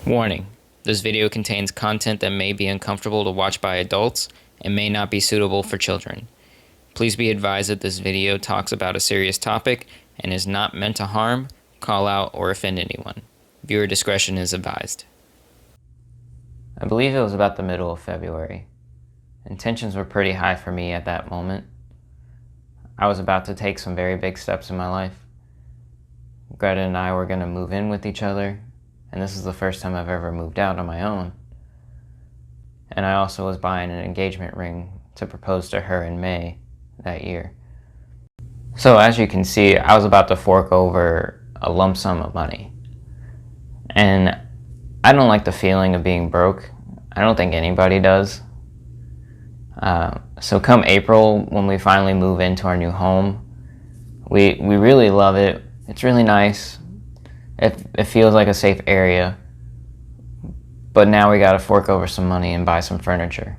Warning: this video contains content that may be uncomfortable to watch by adults and may not be suitable for children. Please be advised that this video talks about a serious topic and is not meant to harm, call out, or offend anyone. Viewer discretion is advised. I believe it was about the middle of February. Intentions were pretty high for me at that moment. I was about to take some very big steps in my life. Greta and I were going to move in with each other, and this is the first time I've ever moved out on my own. And I also was buying an engagement ring to propose to her in May that year. So as you can see, I was about to fork over a lump sum of money. And I don't like the feeling of being broke. I don't think anybody does. So come April, when we finally move into our new home, we really love it. It's really nice. It feels like a safe area. But now we gotta fork over some money and buy some furniture.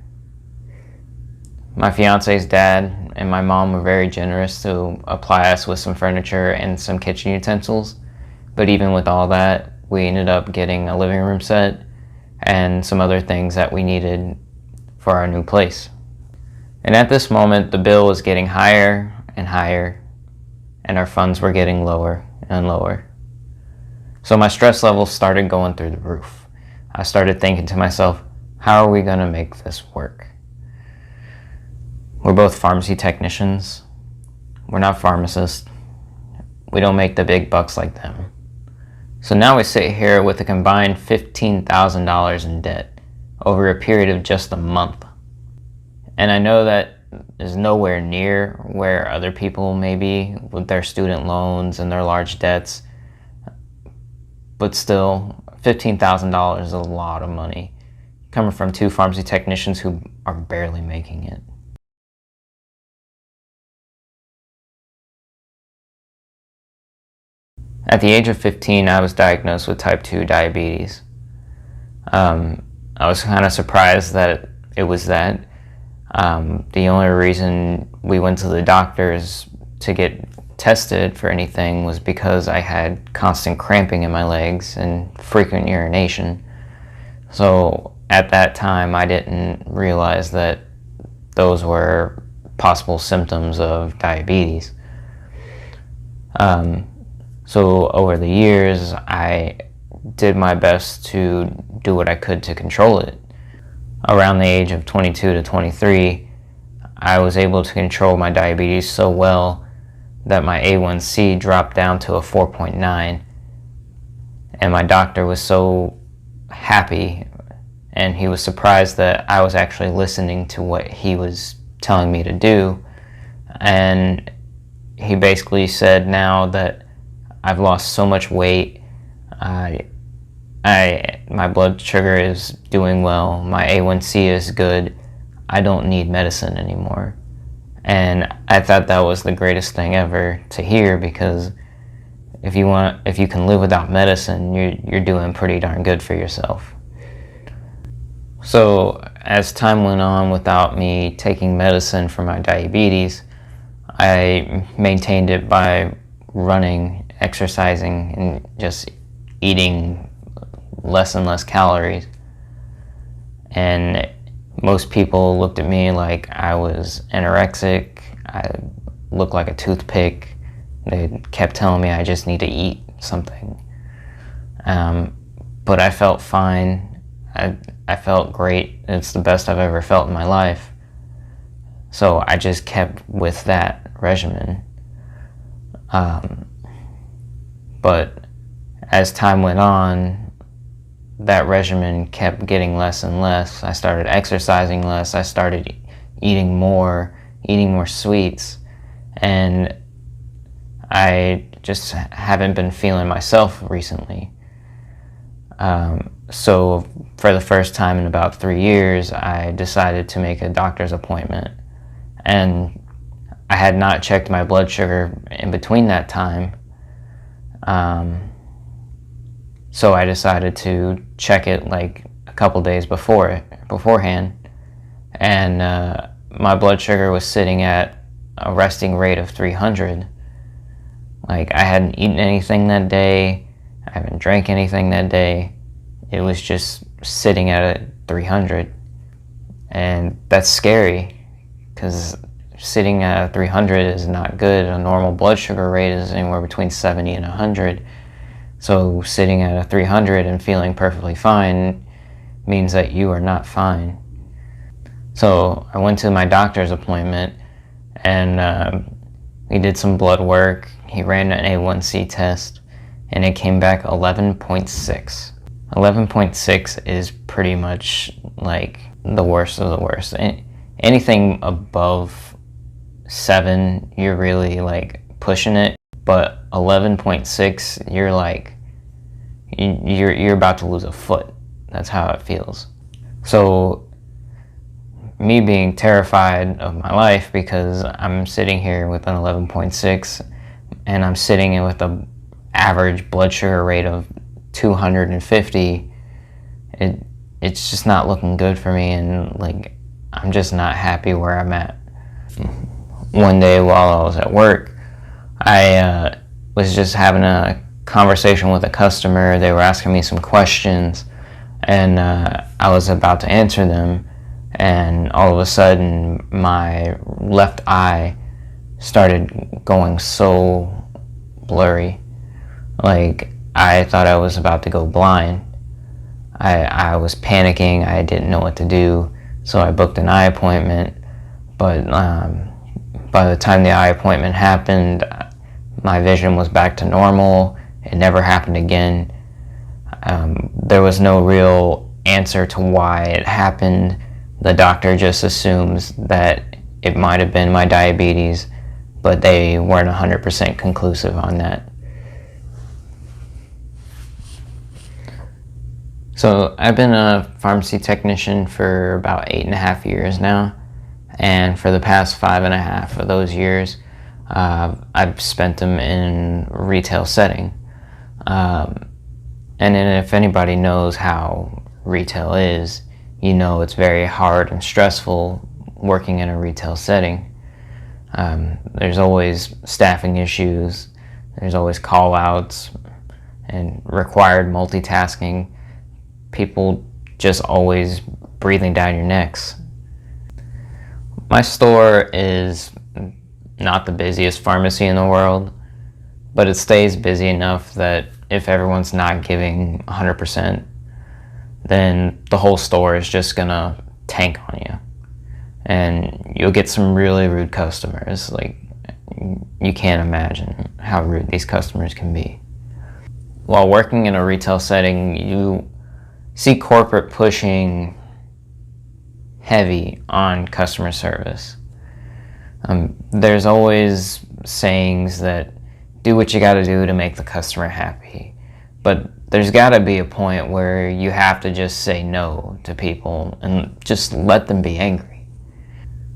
My fiance's dad and my mom were very generous to apply us with some furniture and some kitchen utensils. But even with all that, we ended up getting a living room set and some other things that we needed for our new place. And at this moment, the bill was getting higher and higher, and our funds were getting lower and lower. So my stress levels started going through the roof. I started thinking to myself, how are we going to make this work? We're both pharmacy technicians. We're not pharmacists. We don't make the big bucks like them. So now we sit here with a combined $15,000 in debt over a period of just a month. And I know that is nowhere near where other people may be with their student loans and their large debts. But still, $15,000 is a lot of money, coming from two pharmacy technicians who are barely making it. At the age of 15, I was diagnosed with type 2 diabetes. I was kind of surprised that it was that. The only reason we went to the doctors to get tested for anything was because I had constant cramping in my legs and frequent urination. So at that time, I didn't realize that those were possible symptoms of diabetes. So over the years, I did my best to do what I could to control it. Around the age of 22 to 23, I was able to control my diabetes so well that my A1C dropped down to a 4.9, and my doctor was so happy, and he was surprised that I was actually listening to what he was telling me to do. And he basically said, now that I've lost so much weight, my blood sugar is doing well, my A1C is good, I don't need medicine anymore. And I thought that was the greatest thing ever to hear, because if you can live without medicine, you're doing pretty darn good for yourself. So as time went on without me taking medicine for my diabetes, I maintained it by running, exercising, and just eating less and less calories. And most people looked at me like I was anorexic. I looked like a toothpick. They kept telling me I just need to eat something. But I felt fine. I felt great. It's the best I've ever felt in my life. So I just kept with that regimen. But as time went on, that regimen kept getting less and less. I started exercising less. I started eating more sweets. And I just haven't been feeling myself recently. So for the first time in about 3 years, I decided to make a doctor's appointment. And I had not checked my blood sugar in between that time. So I decided to check it like a couple days beforehand, and my blood sugar was sitting at a resting rate of 300. Like, I hadn't eaten anything that day, I haven't drank anything that day, it was just sitting at a 300. And that's scary, because sitting at a 300 is not good. A normal blood sugar rate is anywhere between 70 and 100. So sitting at a 300 and feeling perfectly fine means that you are not fine. So I went to my doctor's appointment, and we did some blood work. He ran an A1C test, and it came back 11.6. 11.6 is pretty much like the worst of the worst. Anything above 7, you're really like pushing it. But 11.6, you're like, you're about to lose a foot. That's how it feels. So me being terrified of my life, because I'm sitting here with an 11.6, and I'm sitting in with an average blood sugar rate of 250, it's just not looking good for me, and like I'm just not happy where I'm at. One day while I was at work, I was just having a conversation with a customer. They were asking me some questions, and I was about to answer them, and all of a sudden my left eye started going so blurry. Like, I thought I was about to go blind. I was panicking. I didn't know what to do, so I booked an eye appointment. But by the time the eye appointment happened, my vision was back to normal. It never happened again. There was no real answer to why it happened. The doctor just assumes that it might have been my diabetes, but they weren't 100% conclusive on that. So I've been a pharmacy technician for about 8.5 years now, and for the past 5.5 of those years, I've spent them in retail setting. And then if anybody knows how retail is, you know it's very hard and stressful working in a retail setting. There's always staffing issues, there's always call-outs, and required multitasking. People just always breathing down your necks. My store is not the busiest pharmacy in the world, but it stays busy enough that if everyone's not giving 100%, then the whole store is just gonna tank on you. And you'll get some really rude customers. Like, you can't imagine how rude these customers can be. While working in a retail setting, you see corporate pushing heavy on customer service. There's always sayings that do what you gotta do to make the customer happy. But there's gotta be a point where you have to just say no to people and just let them be angry.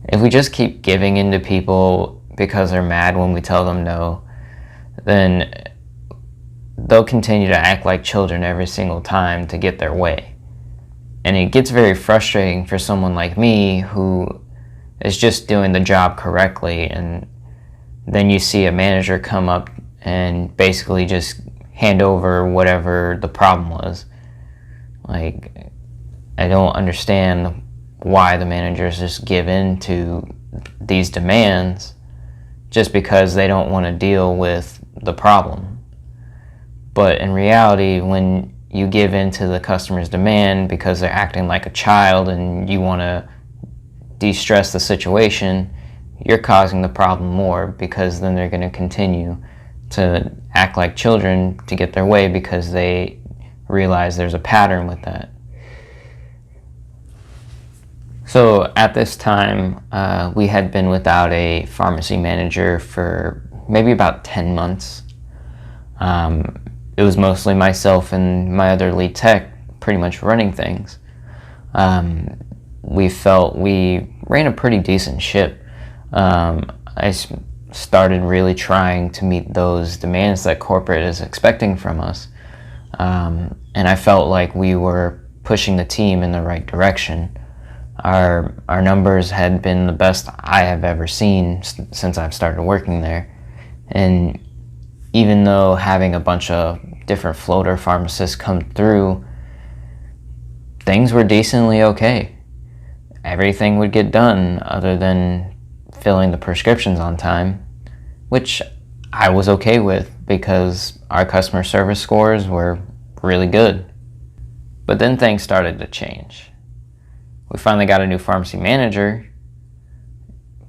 If we just keep giving in to people because they're mad when we tell them no, then they'll continue to act like children every single time to get their way. And it gets very frustrating for someone like me who is just doing the job correctly, and then you see a manager come up and basically just hand over whatever the problem was. Like, I don't understand why the managers just give in to these demands just because they don't want to deal with the problem. But in reality, when you give in to the customer's demand because they're acting like a child and you want to de-stress the situation, you're causing the problem more, because then they're going to continue to act like children to get their way because they realize there's a pattern with that. So at this time, we had been without a pharmacy manager for maybe about 10 months. It was mostly myself and my other lead tech pretty much running things. We felt we ran a pretty decent ship. I started really trying to meet those demands that corporate is expecting from us. And I felt like we were pushing the team in the right direction. Our numbers had been the best I have ever seen since I've started working there. And even though having a bunch of different floater pharmacists come through things were decently okay. Everything would get done other than filling the prescriptions on time, which I was okay with because our customer service scores were really good. But then things started to change. We finally got a new pharmacy manager,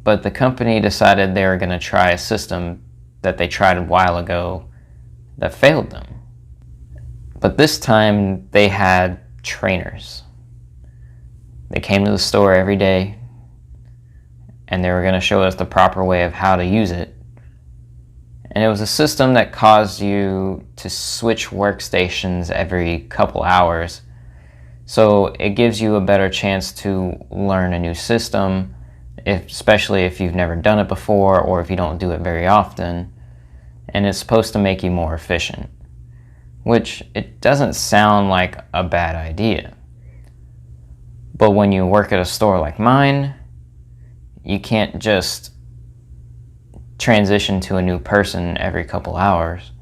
but the company decided they were going to try a system that they tried a while ago that failed them. But this time they had trainers. They came to the store every day and they were going to show us the proper way of how to use it. And it was a system that caused you to switch workstations every couple hours. So it gives you a better chance to learn a new system, especially if you've never done it before or if you don't do it very often. And it's supposed to make you more efficient, which it doesn't sound like a bad idea. But when you work at a store like mine, you can't just transition to a new person every couple hours.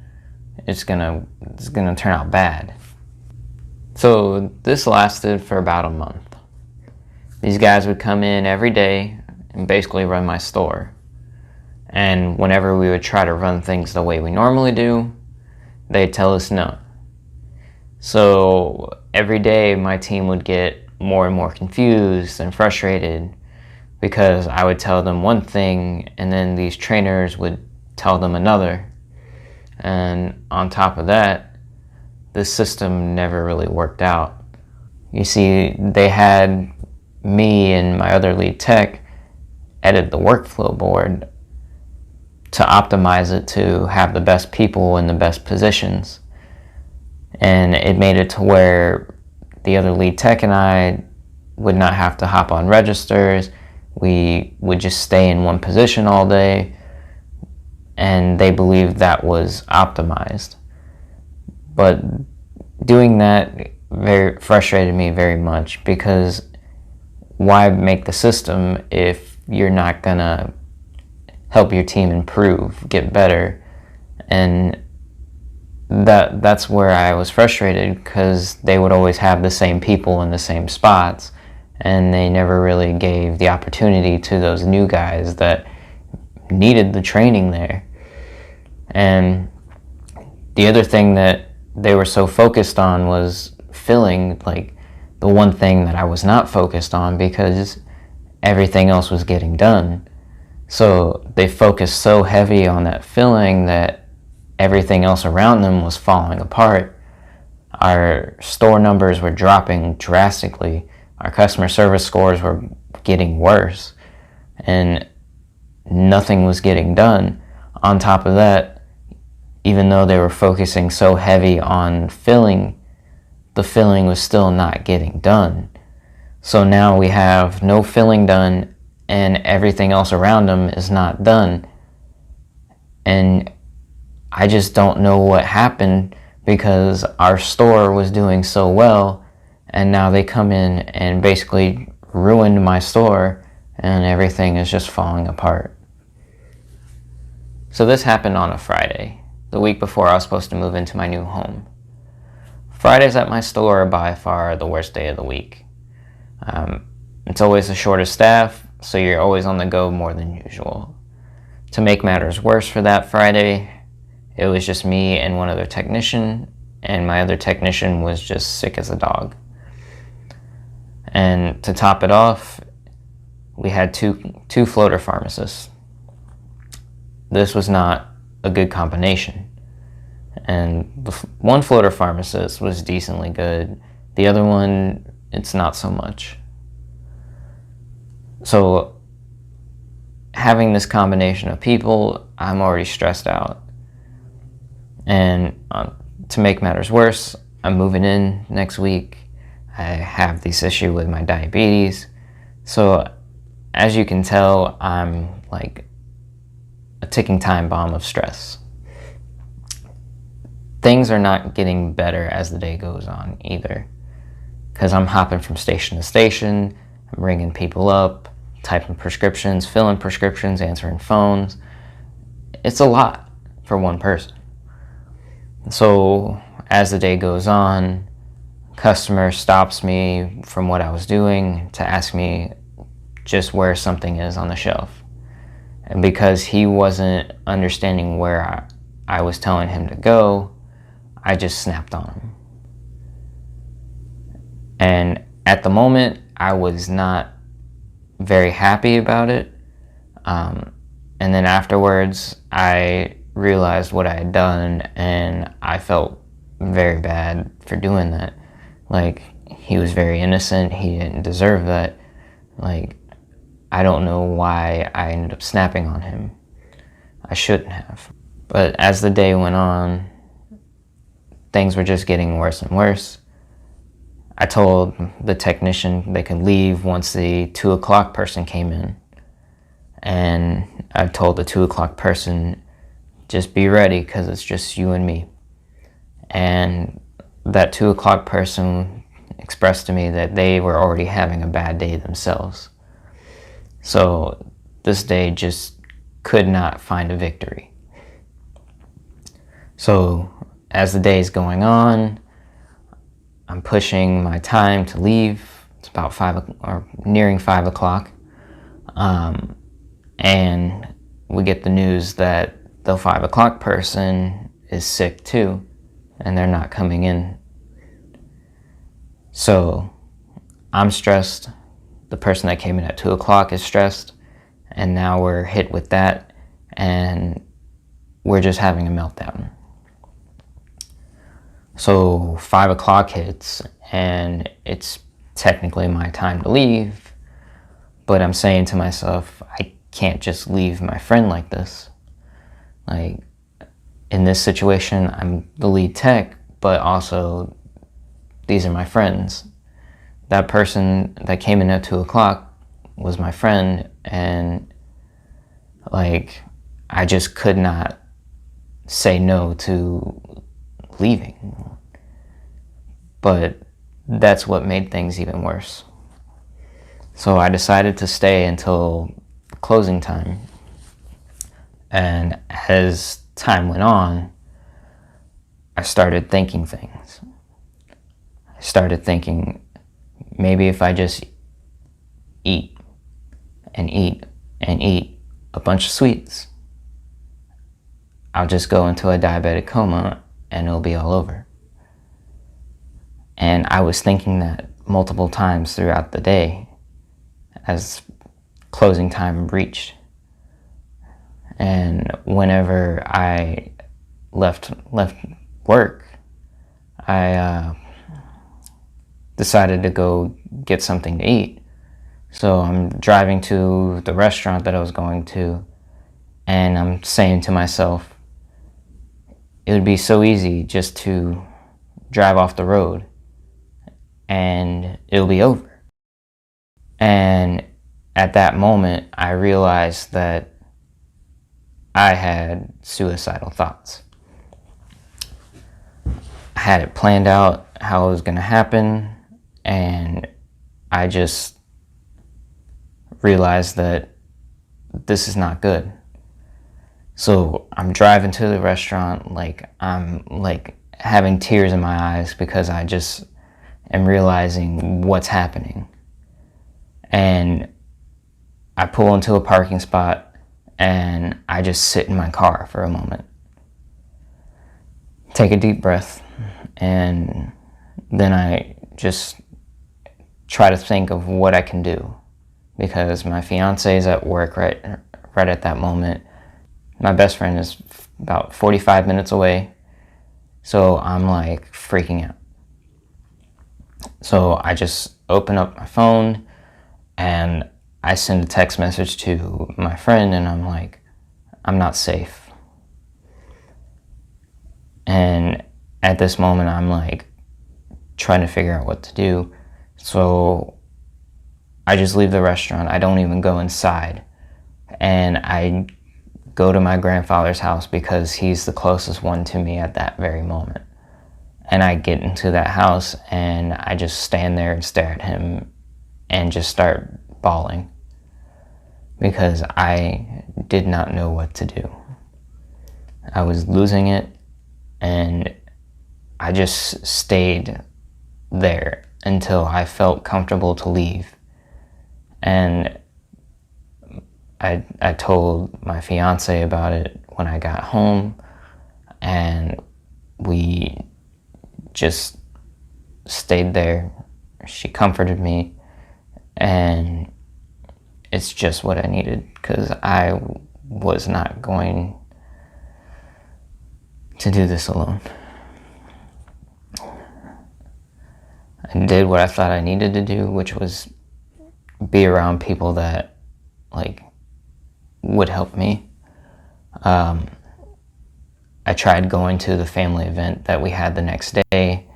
It's gonna turn out bad. So this lasted for about a month. These guys would come in every day and basically run my store. And whenever we would try to run things the way we normally do, they'd tell us no. So every day my team would get more and more confused and frustrated because I would tell them one thing and then these trainers would tell them another. And on top of that, the system never really worked out. You see, they had me and my other lead tech edit the workflow board to optimize it to have the best people in the best positions. And it made it to where the other lead tech and I would not have to hop on registers. We would just stay in one position all day, and they believed that was optimized. But doing that very frustrated me very much, because why make the system if you're not gonna help your team improve, get better? And that's where I was frustrated, because they would always have the same people in the same spots, and they never really gave the opportunity to those new guys that needed the training there. And the other thing that they were so focused on was filling, like the one thing that I was not focused on, because everything else was getting done. So they focused so heavy on that filling that everything else around them was falling apart. Our store numbers were dropping drastically. Our customer service scores were getting worse, and nothing was getting done. On top of that, even though they were focusing so heavy on filling, the filling was still not getting done. So now we have no filling done and everything else around them is not done. And I just don't know what happened, because our store was doing so well, and now they come in and basically ruined my store, and everything is just falling apart. So this happened on a Friday, the week before I was supposed to move into my new home. Fridays at my store are by far the worst day of the week. It's always the shortest staff, so you're always on the go more than usual. To make matters worse for that Friday, it was just me and one other technician, and my other technician was just sick as a dog. And to top it off, we had two floater pharmacists. This was not a good combination. And the one floater pharmacist was decently good. The other one, it's not so much. So having this combination of people, I'm already stressed out. And to make matters worse, I'm moving in next week. I have this issue with my diabetes. So as you can tell, I'm like a ticking time bomb of stress. Things are not getting better as the day goes on either, because I'm hopping from station to station. I'm ringing people up, typing prescriptions, filling prescriptions, answering phones. It's a lot for one person. So as the day goes on, customer stops me from what I was doing to ask me just where something is on the shelf. And because he wasn't understanding where I was telling him to go, I just snapped on him. And at the moment, I was not very happy about it. And then afterwards, I realized what I had done, and I felt very bad for doing that. Like, he was very innocent. He didn't deserve that. Like, I don't know why I ended up snapping on him. I shouldn't have. But as the day went on, things were just getting worse and worse. I told the technician they could leave once the 2 o'clock person came in. And I told the 2 o'clock person, just be ready because it's just you and me. And that 2 o'clock person expressed to me that they were already having a bad day themselves. So this day just could not find a victory. So as the day is going on, I'm pushing my time to leave. It's about nearing 5 o'clock. And we get the news that the 5 o'clock person is sick too, and they're not coming in. So I'm stressed. The person that came in at 2 o'clock is stressed, and now we're hit with that, and we're just having a meltdown. So 5 o'clock hits, and it's technically my time to leave, but I'm saying to myself, I can't just leave my friend like this. Like, in this situation, I'm the lead tech, but also these are my friends. That person that came in at 2 o'clock was my friend, and like, I just could not say no to leaving. But that's what made things even worse. So I decided to stay until closing time. And as time went on, I started thinking things. I started thinking, maybe if I just eat and eat and eat a bunch of sweets, I'll just go into a diabetic coma and it'll be all over. And I was thinking that multiple times throughout the day as closing time reached. And whenever I left work, I decided to go get something to eat. So I'm driving to the restaurant that I was going to, and I'm saying to myself, it would be so easy just to drive off the road and it'll be over. And at that moment, I realized that I had suicidal thoughts. I had it planned out how it was going to happen, and I just realized that this is not good. So I'm driving to the restaurant, I'm having tears in my eyes because I just am realizing what's happening. And I pull into a parking spot and I just sit in my car for a moment. Take a deep breath, and then I just try to think of what I can do, because my fiance is at work right at that moment. My best friend is about 45 minutes away, so I'm like freaking out. So I just open up my phone and I send a text message to my friend, and I'm like, I'm not safe. And at this moment, I'm like trying to figure out what to do. So I just leave the restaurant. I don't even go inside. And I go to my grandfather's house because he's the closest one to me at that very moment. And I get into that house and I just stand there and stare at him and just start bawling because I did not know what to do. I was losing it, and I just stayed there until I felt comfortable to leave. And I told my fiance about it when I got home, and we just stayed there. She comforted me, and it's just what I needed, because I was not going to do this alone. I did what I thought I needed to do, which was be around people that would help me. I tried going to the family event that we had the next day,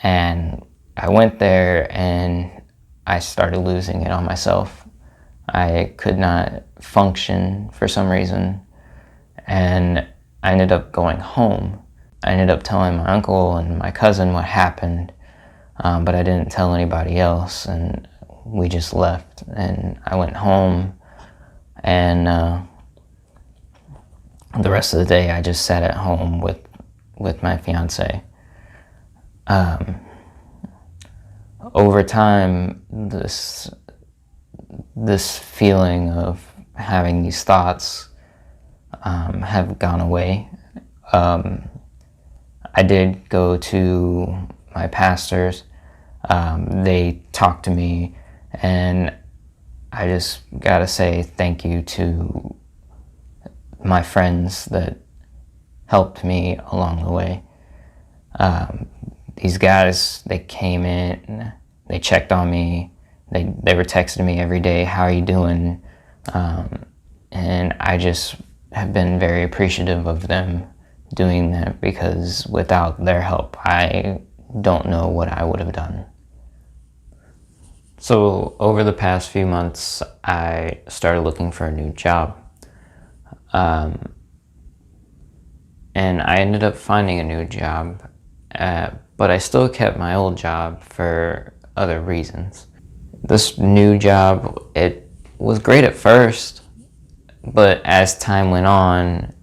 and I went there and I started losing it on myself. I could not function for some reason, and I ended up going home. I ended up telling my uncle and my cousin what happened, but I didn't tell anybody else, and we just left. And I went home, and the rest of the day I just sat at home with my fiance. Over time, this feeling of having these thoughts have gone away. I did go to my pastors. They talked to me, and I just gotta say thank you to my friends that helped me along the way. These guys, they came in, they checked on me, they were texting me every day, how are you doing? And I just have been very appreciative of them doing that, because without their help, I don't know what I would have done. So over the past few months, I started looking for a new job. And I ended up finding a new job, but I still kept my old job for other reasons. This new job, it was great at first, but as time went on,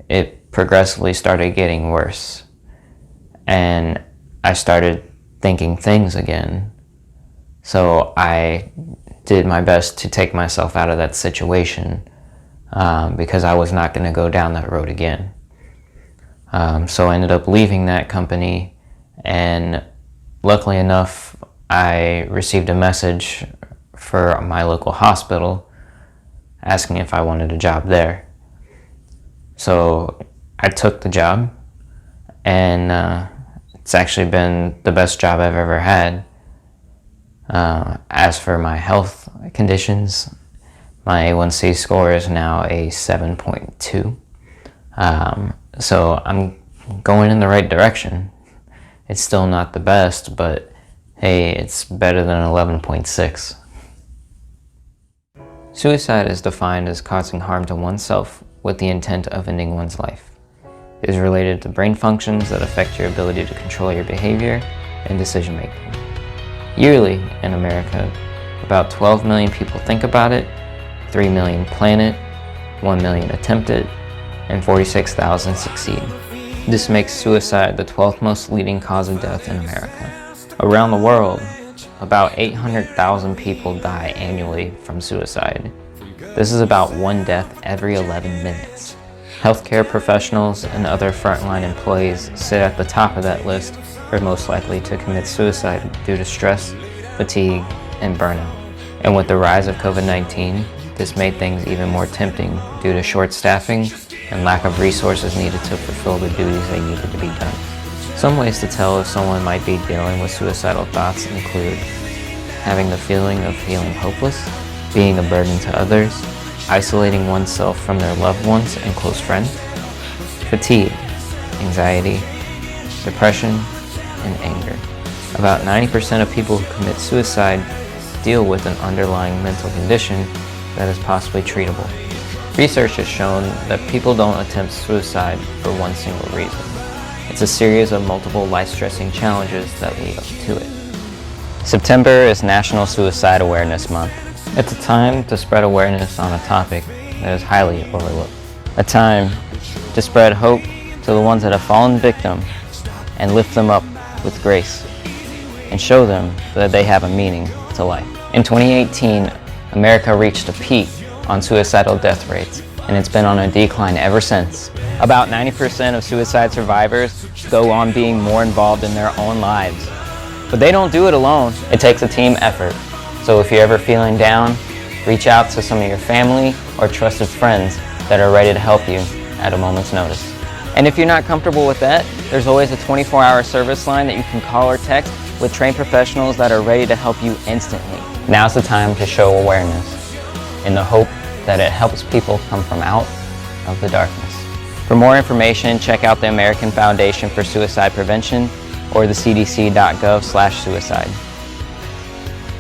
it progressively started getting worse. And I started thinking things again. So I did my best to take myself out of that situation, because I was not going to go down that road again. So I ended up leaving that company, and luckily enough, I received a message for my local hospital asking if I wanted a job there. So I took the job, and it's actually been the best job I've ever had. As for my health conditions, my A1C score is now a 7.2. So I'm going in the right direction. It's still not the best, but hey, it's better than 11.6. Suicide is defined as causing harm to oneself with the intent of ending one's life. It is related to brain functions that affect your ability to control your behavior and decision making. Yearly in America, about 12 million people think about it, 3 million plan it, 1 million attempt it, and 46,000 succeed. This makes suicide the 12th most leading cause of death in America. Around the world, about 800,000 people die annually from suicide. This is about one death every 11 minutes. Healthcare professionals and other frontline employees sit at the top of that list for most likely to commit suicide due to stress, fatigue, and burnout. And with the rise of COVID-19, this made things even more tempting due to short staffing and lack of resources needed to fulfill the duties they needed to be done. Some ways to tell if someone might be dealing with suicidal thoughts include having the feeling of feeling hopeless, being a burden to others, isolating oneself from their loved ones and close friends, fatigue, anxiety, depression, and anger. About 90% of people who commit suicide deal with an underlying mental condition that is possibly treatable. Research has shown that people don't attempt suicide for one single reason. It's a series of multiple life-stressing challenges that lead up to it. September is National Suicide Awareness Month. It's a time to spread awareness on a topic that is highly overlooked. A time to spread hope to the ones that have fallen victim and lift them up with grace. and show them that they have a meaning to life. In 2018, America reached a peak on suicidal death rates, and it's been on a decline ever since. About 90% of suicide survivors go on being more involved in their own lives. But they don't do it alone. It takes a team effort. So if you're ever feeling down, reach out to some of your family or trusted friends that are ready to help you at a moment's notice. And if you're not comfortable with that, there's always a 24-hour service line that you can call or text with trained professionals that are ready to help you instantly. Now's the time to show awareness in the hope that it helps people come from out of the darkness. For more information, check out the American Foundation for Suicide Prevention or the cdc.gov/suicide.